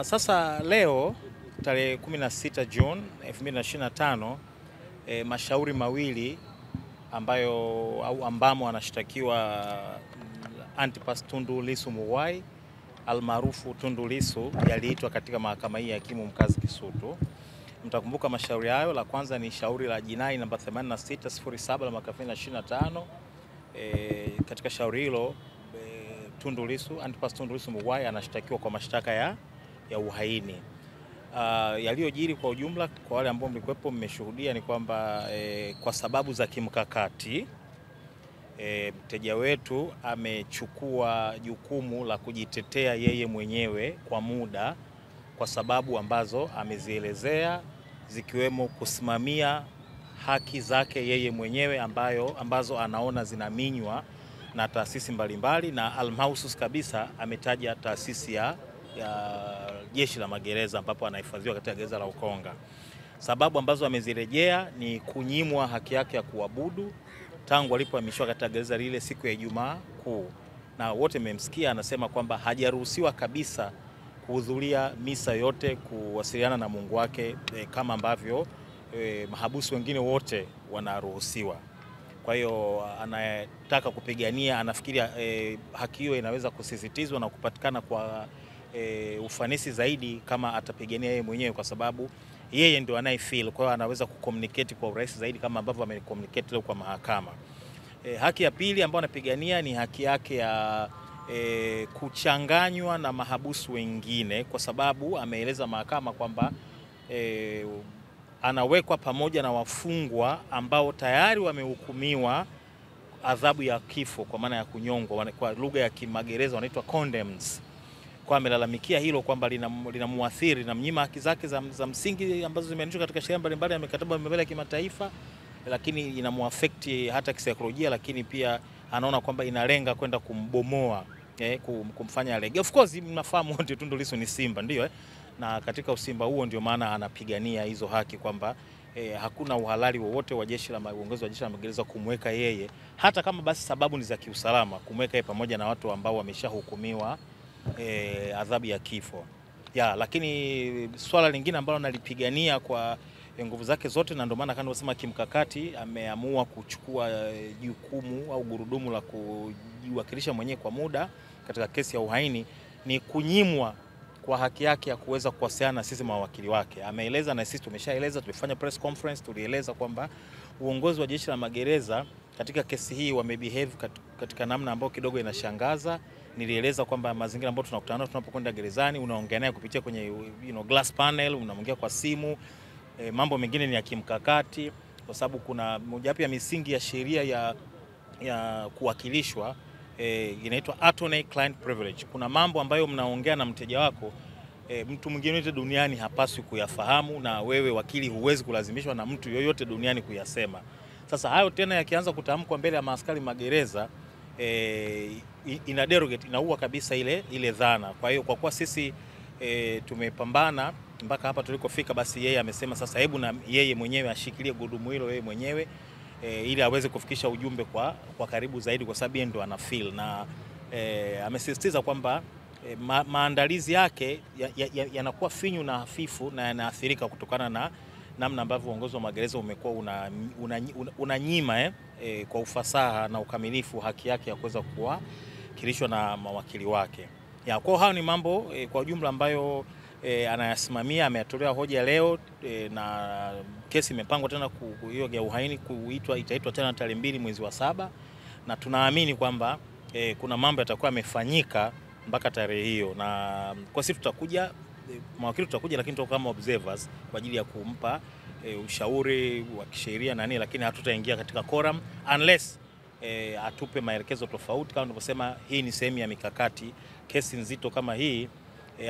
Sasa leo tarehe 16 June 2025 mashauri mawili ambamo anashtakiwa Antipas Tundu Lissu Mughwai almaarufu Tundu Lissu yaliitwa katika mahakama hii ya hakimu mkazi Kisutu. Mtakumbuka mashauri hayo, la kwanza ni shauri la jinai namba 8607 la mwaka 2025. Katika shauri hilo Antipas Tundu Lissu Mughwai anashtakiwa kwa mashtaka ya uhaini. Yaliyojiri kwa ujumla, kwa wale ambao mlikuwepo mmeshuhudia, ni kwamba kwa sababu za kimkakati mteja wetu amechukua jukumu la kujitetea yeye mwenyewe kwa muda, kwa sababu ambazo amezielezea, zikiwemo kusimamia haki zake yeye mwenyewe ambazo anaona zinaminywa na taasisi mbalimbali, na almahusus kabisa ametaja taasisi ya Jeshi la Magereza ambapo anahifadhiwa katika gereza la Ukonga. Sababu ambazo amezirejea ni kunyimwa haki yake ya kuabudu tangu alipohamishwa katika gereza lile siku ya Ijumaa Kuu, na wote mmemsikia anasema kwamba hajaruhusiwa kabisa kuhudhuria misa yote, kuwasiliana na Mungu wake kama ambavyo mahabusu wengine wote wanaruhusiwa. Kwa hiyo anataka kupigania, anafikiria haki hiyo inaweza kusisitizwa na kupatikana kwa ufanisi zaidi kama atapigania yeye mwenyewe, kwa sababu yeye ndio anayefeel. Kwa hiyo anaweza kucommunicate kwa urahisi zaidi kama ambavyo amecommunicate leo kwa mahakama. Haki ya pili ambayo anapigania ni haki yake ya kuchanganywa na mahabusu wengine, kwa sababu ameeleza mahakama kwamba anawekwa pamoja na wafungwa ambao tayari wamehukumiwa adhabu ya kifo kwa maana ya kunyongwa, kwa lugha ya kimagereza wanaitwa condemns. Kwa amelalamikia hilo kwamba linamuathiri na mnyima haki zake za msingi ambazo zimeandikwa katika sheria mbalimbali ya mikataba mbalimbali ya kimataifa, lakini inamuaffect hata kisaikolojia, lakini pia anaona kwamba inalenga kwenda kumbomoa, kumfanya alege. Of course mnafahamu wote Tundu Lissu ni Simba, ndio na katika usimba huo ndio maana anapigania hizo haki, kwamba hakuna uhalali wowote wa uongozi wa Jeshi la Magereza kumweka yeye, hata kama basi sababu ni za kiusalama, kumweka yeye pamoja na watu ambao wameshahukumiwa adhabu ya kifo. Lakini swala lingine ambalo nalipigania kwa nguvu zake zote, na ndio maana kanasema kimkakati ameamua kuchukua jukumu au gurudumu la kujiwakilisha mwenyewe kwa muda katika kesi ya uhaini, ni kunyimwa kwa haki yake ya kuweza kuwasiliana na sisi mawakili wake. Ameeleza na sisi tumeshaeleza, tulifanya press conference, tulieleza kwamba uongozi wa Jeshi la Magereza katika kesi hii wamebehave katika namna ambayo kidogo inashangaza. Nilieleza kwamba mazingira ambayo tunakutana nayo tunapokwenda gerezani, unaongea naye kupitia kwenye glass panel, unaongea kwa simu. Mambo mengine ni ya kimkakati, kwa sababu kuna mojawapo ya misingi ya sheria ya kuwakilishwa inaitwa attorney client privilege. Kuna mambo ambayo mnaongea na mteja wako, mtu mwingine yote duniani hapaswi kuyafahamu, na wewe wakili huwezi kulazimishwa na mtu yoyote duniani kuyasema. Sasa hayo tena yakianza kutamkwa mbele ya maaskari magereza, ina derogate, inaua kabisa ile dhana. Kwa hiyo kwa kuwa sisi tumepambana mpaka hapa tulikofika, basi yeye amesema sasa hebu na yeye mwenyewe ashikilie gurudumu hilo yeye mwenyewe, ili aweze kufikisha ujumbe kwa karibu zaidi, kwa sababu yeye ndo ana feel, na amesisitiza kwamba maandalizi yake yanakuwa finyu na hafifu na yanaathirika kutokana na namna ambavyo uongozi wa magereza umekuwa unanyima kwa ufasaha na ukamilifu haki yake ya kuweza kuwakilishwa na mawakili wake. Kwa hiyo ni mambo kwa ujumla ambayo anayasimamia, ameyatolea hoja leo, na kesi imepangwa tena hiyo ya uhaini itaitwa tena tarehe 2 mwezi wa 7, na tunaamini kwamba kuna mambo yatakuwa yamefanyika mpaka tarehe hiyo, na kwa sisi tutakuja, mawakili tutakuja, lakini tutakuwa kama observers kwa ajili ya kumpa ushauri wa kisheria na nini, lakini hatutaingia katika quorum unless atupe maelekezo tofauti. Kama nilivyosema, hii ni sehemu ya mikakati. Kesi nzito kama hii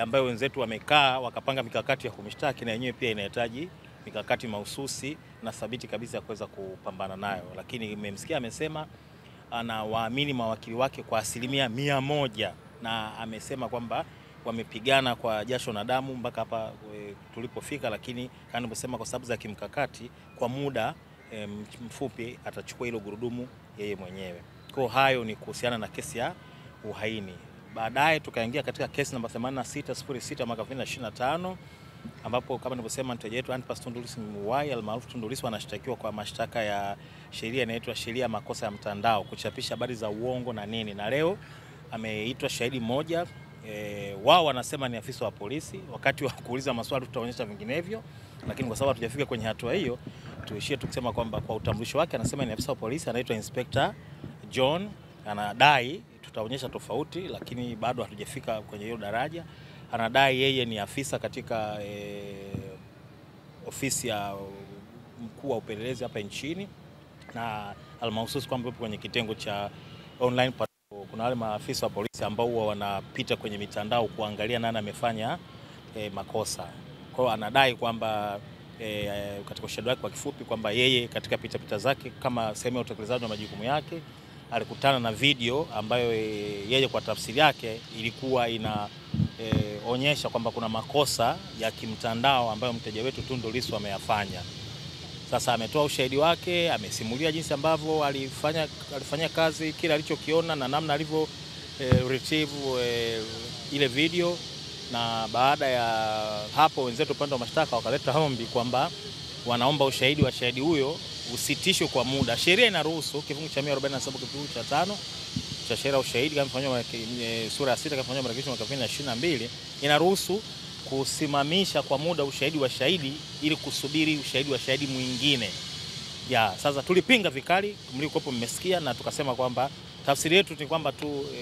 ambayo wenzetu wamekaa wakapanga mikakati ya kumshtaki, na yenyewe pia inahitaji mikakati mahususi na thabiti kabisa ya kuweza kupambana nayo. Lakini nimemsikia amesema anawaamini mawakili wake kwa 100%, na amesema kwamba wamepigana kwa jasho na damu mpaka hapa tulipofika, lakini kama nilivyosema, kwa sababu za kimkakati kwa muda mfupi atachukua hilo gurudumu yeye mwenyewe. Kwa hayo ni kuhusiana na kesi ya uhaini. baadaye tukaingia katika kesi namba 8606 mwaka 2025 ambapo kama nilivyosema mteja wetu Antipas Tundu Lissu Mughwai almaarufu Tundu Lissu anashtakiwa kwa mashtaka ya sheria inaitwa sheria ya makosa ya mtandao, kuchapisha habari za uongo na nini, na leo ameitwa shahidi mmoja. Wao wanasema ni afisa wa polisi. Wakati wa kuuliza maswali tutaonyesha vinginevyo, lakini kwa sababu hatujafika kwenye hatua hiyo, tuishie tukisema kwamba kwa utambulisho wake anasema ni afisa wa polisi, anaitwa Inspector John. Anadai, tutaonyesha tofauti, lakini bado hatujafika kwenye hiyo daraja. Anadai yeye ni afisa katika ofisi ya mkuu wa upelelezi hapa nchini, na almahususi kwamba kwenye kitengo cha online. Kuna wale maafisa wa polisi ambao huwa wanapita kwenye mitandao kuangalia nani amefanya makosa. Kwa hiyo anadai kwamba katika ushahidi wake kwa kifupi kwamba yeye katika pita zake kama sehemu ya utekelezaji wa majukumu yake alikutana na video ambayo yeye kwa tafsiri yake ilikuwa inaonyesha kwamba kuna makosa ya kimtandao ambayo mteja wetu Tundu Lissu ameyafanya. Sasa ametoa ushahidi wake, amesimulia jinsi ambavyo alifanya kazi, kile alichokiona na namna alivyo retrieve ile video. Na baada ya hapo wenzetu upande wa mashtaka wakaleta ombi kwamba wanaomba ushahidi wa shahidi huyo usitishwe kwa muda. Sheria inaruhusu kifungu cha 147 kifungu cha 5 cha sheria ya ushahidi kama mfanywa sura ya 6 kama mfanywa marekebisho mwaka 2022 inaruhusu kusimamisha kwa muda ushahidi wa shahidi ili kusubiri ushahidi wa shahidi mwingine. Sasa tulipinga vikali, mlikopo mmesikia, na tukasema kwamba tafsiri yetu ni kwamba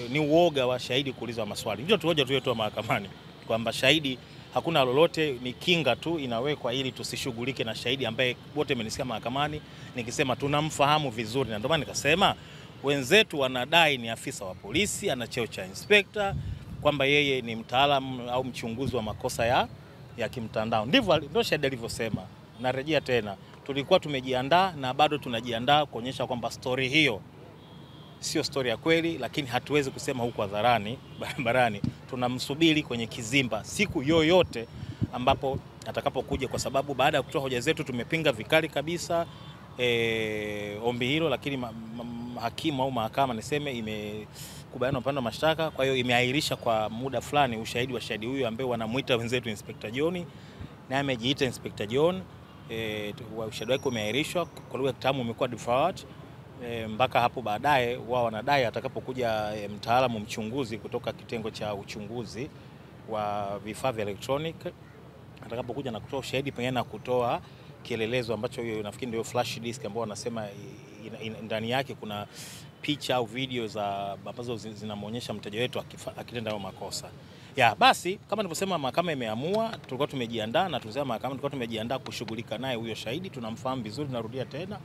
ni uoga wa shahidi kuulizwa maswali. Ndio tuhoja tuliotoa mahakamani kwamba shahidi hakuna lolote, ni kinga tu inawekwa ili tusishughulike na shahidi ambaye wote mmenisikia mahakamani nikisema tunamfahamu vizuri. Na ndio maana nikasema wenzetu wanadai ni afisa wa polisi, ana cheo cha inspector, kwamba yeye ni mtaalamu au mchunguzi wa makosa ya kimtandao. Ndio shahidi alivyosema. Narejea tena, tulikuwa tumejiandaa na bado tunajiandaa kuonyesha kwamba story hiyo sio story ya kweli, lakini hatuwezi kusema huko hadharani barabarani. Tunamsubiri kwenye kizimba siku yoyote ambapo atakapokuja, kwa sababu baada ya kutoa hoja zetu tumepinga vikali kabisa ombi hilo, lakini hakimu au mahakama niseme imekubaliana upande wa mashtaka. Kwa hiyo imeahirisha kwa muda fulani ushahidi wa shahidi huyu ambaye wanamuita wenzetu Inspector John, na amejiita Inspector John. Ushahidi wake umeahirishwa, kwa lugha ya kitaalamu umekuwa deferred mpaka hapo baadaye. Wao wanadai atakapokuja mtaalamu mchunguzi kutoka kitengo cha uchunguzi wa vifaa vya electronic, atakapokuja na kutoa ushahidi pengine na kutoa kielelezo ambacho hiyo nafikiri ndio flash disk ambao wanasema ndani yake kuna picha au video ambazo zinamuonyesha mteja wetu akitenda hayo makosa. Basi kama nilivyosema, mahakama imeamua, tulikuwa tumejiandaa, na tulisema mahakama tulikuwa tumejiandaa kushughulika naye huyo shahidi, tunamfahamu vizuri, narudia tena.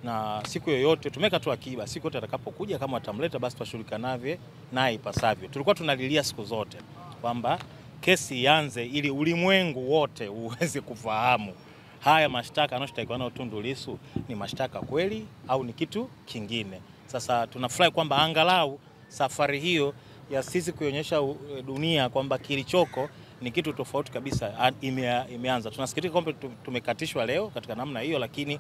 Na siku yoyote tumeka tu akiba, siku yote atakapokuja kama atamleta basi tutashughulika naye ipasavyo. Tulikuwa tunalilia siku zote kwamba kesi ianze ili ulimwengu wote uweze kufahamu haya mashtaka anayoshtakiwa nayo Tundu Lissu ni mashtaka kweli au ni kitu kingine. Sasa tunafurahi kwamba angalau safari hiyo ya sisi kuonyesha dunia kwamba kilichoko ni kitu tofauti kabisa imeanza. Tunasikitika kwamba tumekatishwa leo katika namna hiyo, lakini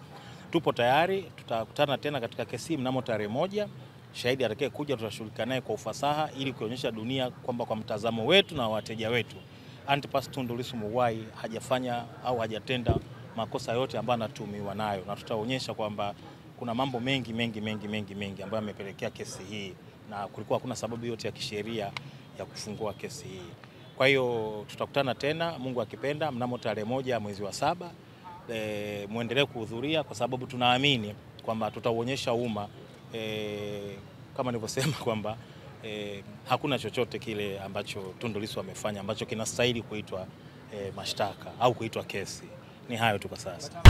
tupo tayari. Tutakutana tena katika kesi mnamo tarehe 1. Shahidi atakaye kuja tutashughulika naye kwa ufasaha ili kuonyesha dunia kwamba kwa mtazamo wetu na wateja wetu Antipas Tundu Lissu Mughwai hajafanya au hajatenda makosa yote ambayo anatumiwa nayo, na tutaonyesha kwamba kuna mambo mengi ambayo yamepelekea kesi hii na kulikuwa hakuna sababu yote ya kisheria ya kufungua kesi hii. Kwa hiyo tutakutana tena Mungu akipenda mnamo tarehe 1 mwezi wa 7. Muendelee kuhudhuria kwa sababu tunaamini kwamba tutauonyesha umma kama nilivyosema kwamba hakuna chochote kile ambacho Tundu Lissu amefanya ambacho kinastahili kuitwa mashtaka au kuitwa kesi. Ni hayo tu kwa sasa.